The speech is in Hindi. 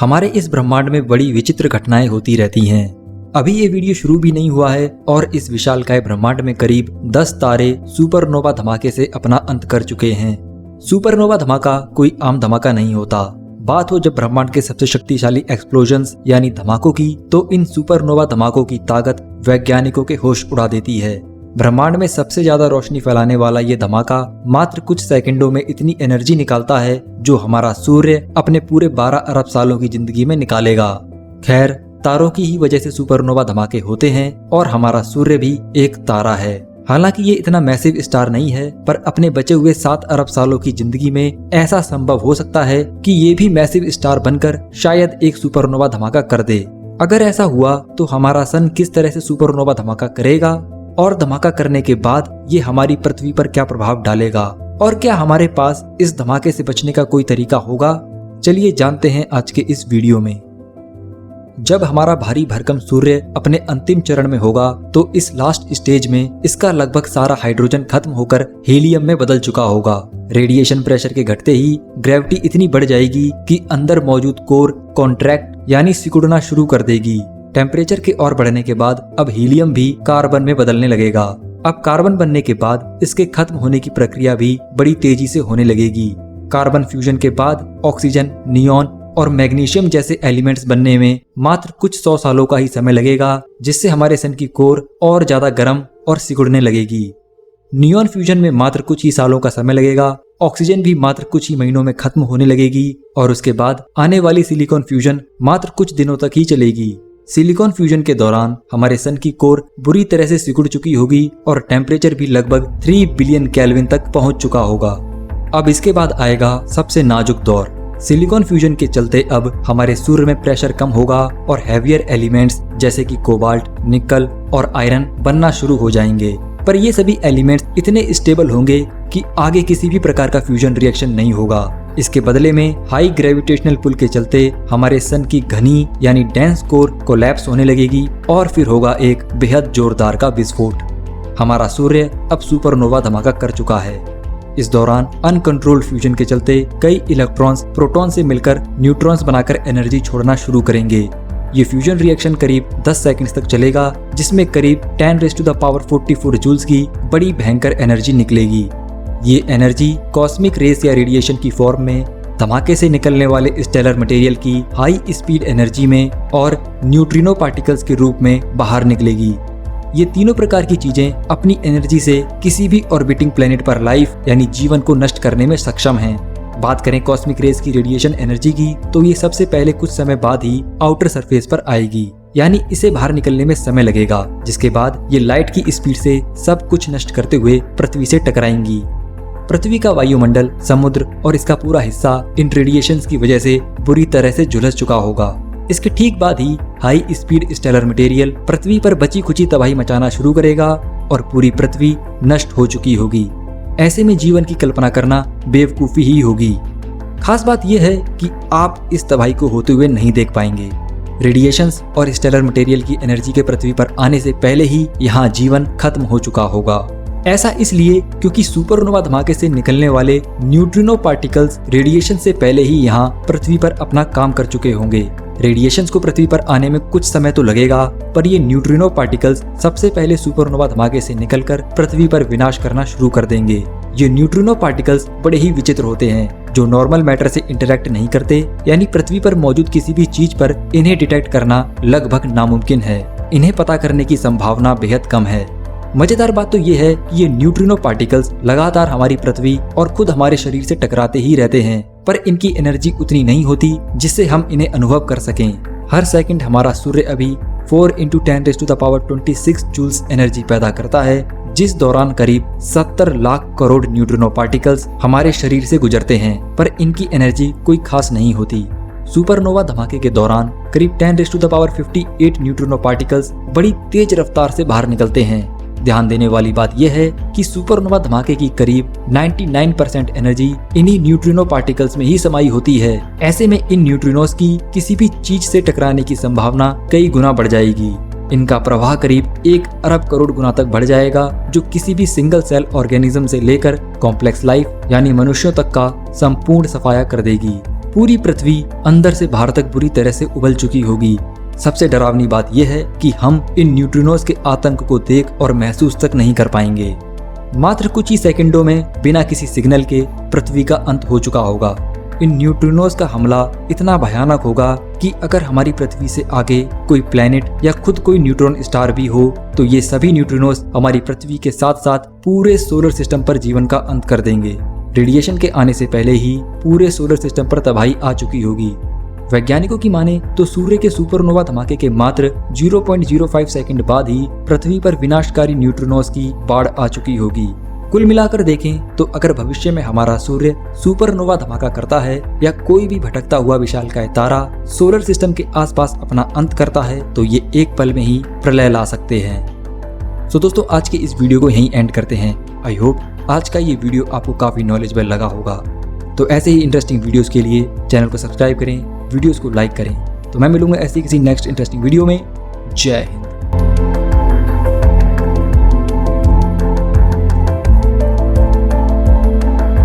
हमारे इस ब्रह्मांड में बड़ी विचित्र घटनाएं होती रहती हैं। अभी ये वीडियो शुरू भी नहीं हुआ है और इस विशालकाय ब्रह्मांड में करीब 10 तारे सुपरनोवा धमाके से अपना अंत कर चुके हैं। सुपरनोवा धमाका कोई आम धमाका नहीं होता। बात हो जब ब्रह्मांड के सबसे शक्तिशाली एक्सप्लोजन्स यानी धमाकों की, तो इन सुपरनोवा धमाकों की ताकत वैज्ञानिकों के होश उड़ा देती है। ब्रह्मांड में सबसे ज्यादा रोशनी फैलाने वाला ये धमाका मात्र कुछ सेकंडों में इतनी एनर्जी निकालता है जो हमारा सूर्य अपने पूरे 12 अरब सालों की जिंदगी में निकालेगा। खैर, तारों की ही वजह से सुपरनोवा धमाके होते हैं और हमारा सूर्य भी एक तारा है। हालांकि ये इतना मैसिव स्टार नहीं है, पर अपने बचे हुए 7 अरब सालों की जिंदगी में ऐसा संभव हो सकता है कि ये भी मैसिव स्टार बनकर शायद एक सुपरनोवा धमाका कर दे। अगर ऐसा हुआ तो हमारा सन किस तरह से सुपरनोवा धमाका करेगा और धमाका करने के बाद ये हमारी पृथ्वी पर क्या प्रभाव डालेगा, और क्या हमारे पास इस धमाके से बचने का कोई तरीका होगा? चलिए जानते हैं आज के इस वीडियो में। जब हमारा भारी भरकम सूर्य अपने अंतिम चरण में होगा तो इस लास्ट स्टेज में इसका लगभग सारा हाइड्रोजन खत्म होकर हीलियम में बदल चुका होगा। रेडिएशन प्रेशर के घटते ही ग्रेविटी इतनी बढ़ जाएगी कि अंदर मौजूद कोर कॉन्ट्रैक्ट यानी सिकुड़ना शुरू कर देगी। टेम्परेचर के और बढ़ने के बाद अब हीलियम भी कार्बन में बदलने लगेगा। अब कार्बन बनने के बाद इसके खत्म होने की प्रक्रिया भी बड़ी तेजी से होने लगेगी। कार्बन फ्यूजन के बाद ऑक्सीजन, नियॉन और मैग्नीशियम जैसे एलिमेंट्स बनने में मात्र कुछ 100 सालों का ही समय लगेगा, जिससे हमारे सन की कोर और ज्यादा गर्म और सिकुड़ने लगेगी। नियॉन फ्यूजन में मात्र कुछ ही सालों का समय लगेगा। ऑक्सीजन भी मात्र कुछ ही महीनों में खत्म होने लगेगी और उसके बाद आने वाली सिलिकॉन फ्यूजन मात्र कुछ दिनों तक ही चलेगी। सिलिकॉन फ्यूजन के दौरान हमारे सन की कोर बुरी तरह से सिकुड़ चुकी होगी और टेम्परेचर भी लगभग 3 बिलियन केल्विन तक पहुंच चुका होगा। अब इसके बाद आएगा सबसे नाजुक दौर। सिलिकॉन फ्यूजन के चलते अब हमारे सूर्य में प्रेशर कम होगा और हैवियर एलिमेंट्स जैसे कि कोबाल्ट, निकल और आयरन बनना शुरू हो जाएंगे। पर ये सभी एलिमेंट्स इतने स्टेबल होंगे कि आगे किसी भी प्रकार का फ्यूजन रिएक्शन नहीं होगा। इसके बदले में हाई ग्रेविटेशनल पुल के चलते हमारे सन की घनी यानी डेंस कोर कोलैप्स होने लगेगी और फिर होगा एक बेहद जोरदार का विस्फोट। हमारा सूर्य अब सुपरनोवा धमाका कर चुका है। इस दौरान अनकंट्रोल्ड फ्यूजन के चलते कई इलेक्ट्रॉन्स प्रोटॉन से मिलकर न्यूट्रॉन्स बनाकर एनर्जी छोड़ना शुरू करेंगे। ये फ्यूजन रिएक्शन करीब 10 सेकंड्स तक चलेगा, जिसमें करीब 10⁻⁴ जूल्स की बड़ी भयंकर एनर्जी निकलेगी। ये एनर्जी कॉस्मिक रेस या रेडिएशन की फॉर्म में, धमाके से निकलने वाले स्टेलर मटेरियल की हाई स्पीड एनर्जी में और न्यूट्रिनो पार्टिकल्स के रूप में बाहर निकलेगी। ये तीनों प्रकार की चीजें अपनी एनर्जी से किसी भी ऑर्बिटिंग प्लेनेट पर लाइफ यानी जीवन को नष्ट करने में सक्षम हैं। बात करें कॉस्मिक रेस की रेडिएशन एनर्जी की, तो ये सबसे पहले कुछ समय बाद ही आउटर सरफेस पर आएगी, यानी इसे बाहर निकलने में समय लगेगा, जिसके बाद ये लाइट की स्पीड से सब कुछ नष्ट करते हुए पृथ्वी से टकराएंगी। पृथ्वी का वायुमंडल, समुद्र और इसका पूरा हिस्सा इन रेडिएशंस की वजह से बुरी तरह से झुलस चुका होगा। इसके ठीक बाद ही हाई स्पीड स्टेलर मटेरियल पृथ्वी पर बची खुची तबाही मचाना शुरू करेगा और पूरी पृथ्वी नष्ट हो चुकी होगी। ऐसे में जीवन की कल्पना करना बेवकूफी ही होगी। खास बात यह है कि आप इस तबाही को होते हुए नहीं देख पाएंगे। रेडिएशंस और स्टेलर मटेरियल की एनर्जी के पृथ्वी पर आने से पहले ही यहाँ जीवन खत्म हो चुका होगा। ऐसा इसलिए क्योंकि सुपरनोवा धमाके से निकलने वाले न्यूट्रिनो पार्टिकल्स रेडिएशन से पहले ही यहाँ पृथ्वी पर अपना काम कर चुके होंगे। रेडिएशंस को पृथ्वी पर आने में कुछ समय तो लगेगा, पर ये न्यूट्रिनो पार्टिकल्स सबसे पहले सुपरनोवा धमाके से निकलकर पृथ्वी पर विनाश करना शुरू कर देंगे। ये न्यूट्रिनो पार्टिकल्स बड़े ही विचित्र होते हैं, जो नॉर्मल मैटर से इंटरेक्ट नहीं करते, यानी पृथ्वी पर मौजूद किसी भी चीज पर इन्हें डिटेक्ट करना लगभग नामुमकिन है। इन्हें पता करने की संभावना बेहद कम है। मजेदार बात तो ये है कि ये न्यूट्रिनो पार्टिकल्स लगातार हमारी पृथ्वी और खुद हमारे शरीर से टकराते ही रहते हैं, पर इनकी एनर्जी उतनी नहीं होती जिससे हम इन्हें अनुभव कर सकें। हर सेकंड हमारा सूर्य अभी 4 × 10⁻26 जूल्स एनर्जी पैदा करता है, जिस दौरान करीब 70 लाख करोड़ न्यूट्रिनो पार्टिकल्स हमारे शरीर से गुजरते हैं, पर इनकी एनर्जी कोई खास नहीं होती। सुपरनोवा धमाके के दौरान करीब 10⁻58 न्यूट्रिनो पार्टिकल्स बड़ी तेज रफ्तार से बाहर निकलते हैं। ध्यान देने वाली बात यह है कि सुपरनोवा धमाके की करीब 99% एनर्जी इन्हीं न्यूट्रिनो पार्टिकल्स में ही समाई होती है। ऐसे में इन न्यूट्रिनोस की किसी भी चीज से टकराने की संभावना कई गुना बढ़ जाएगी। इनका प्रवाह करीब 1 अरब करोड़ गुना तक बढ़ जाएगा, जो किसी भी सिंगल सेल ऑर्गेनिज्म से लेकर कॉम्प्लेक्स लाइफ यानी मनुष्यों तक का संपूर्ण सफाया कर देगी। पूरी पृथ्वी अंदर से बाहर तक बुरी तरह से उबल चुकी होगी। सबसे डरावनी बात यह है कि हम इन न्यूट्रिनोज के आतंक को देख और महसूस तक नहीं कर पाएंगे। मात्र कुछ ही सेकंडों में बिना किसी सिग्नल के पृथ्वी का अंत हो चुका होगा। इन न्यूट्रिनोज का हमला इतना भयानक होगा कि अगर हमारी पृथ्वी से आगे कोई प्लेनेट या खुद कोई न्यूट्रॉन स्टार भी हो तो ये सभी न्यूट्रिनोज हमारी पृथ्वी के साथ साथ पूरे सोलर सिस्टम पर जीवन का अंत कर देंगे। रेडिएशन के आने से पहले ही पूरे सोलर सिस्टम पर तबाही आ चुकी होगी। वैज्ञानिकों की माने तो सूर्य के सुपरनोवा धमाके के मात्र 0.05 सेकंड बाद ही पृथ्वी पर विनाशकारी न्यूट्रिनोज की बाढ़ आ चुकी होगी। कुल मिलाकर देखें तो अगर भविष्य में हमारा सूर्य सुपरनोवा धमाका करता है या कोई भी भटकता हुआ विशालकाय तारा सोलर सिस्टम के आसपास अपना अंत करता है तो ये एक पल में ही प्रलय ला सकते हैं। तो दोस्तों आज के इस वीडियो को यहीं एंड करते हैं। आई होप आज का ये वीडियो आपको काफी नॉलेजेबल लगा होगा। तो ऐसे ही इंटरेस्टिंग वीडियोस के लिए चैनल को सब्सक्राइब करें, वीडियोस को लाइक करें। तो मैं मिलूंगा ऐसी किसी नेक्स्ट इंटरेस्टिंग वीडियो में। जय हिंद।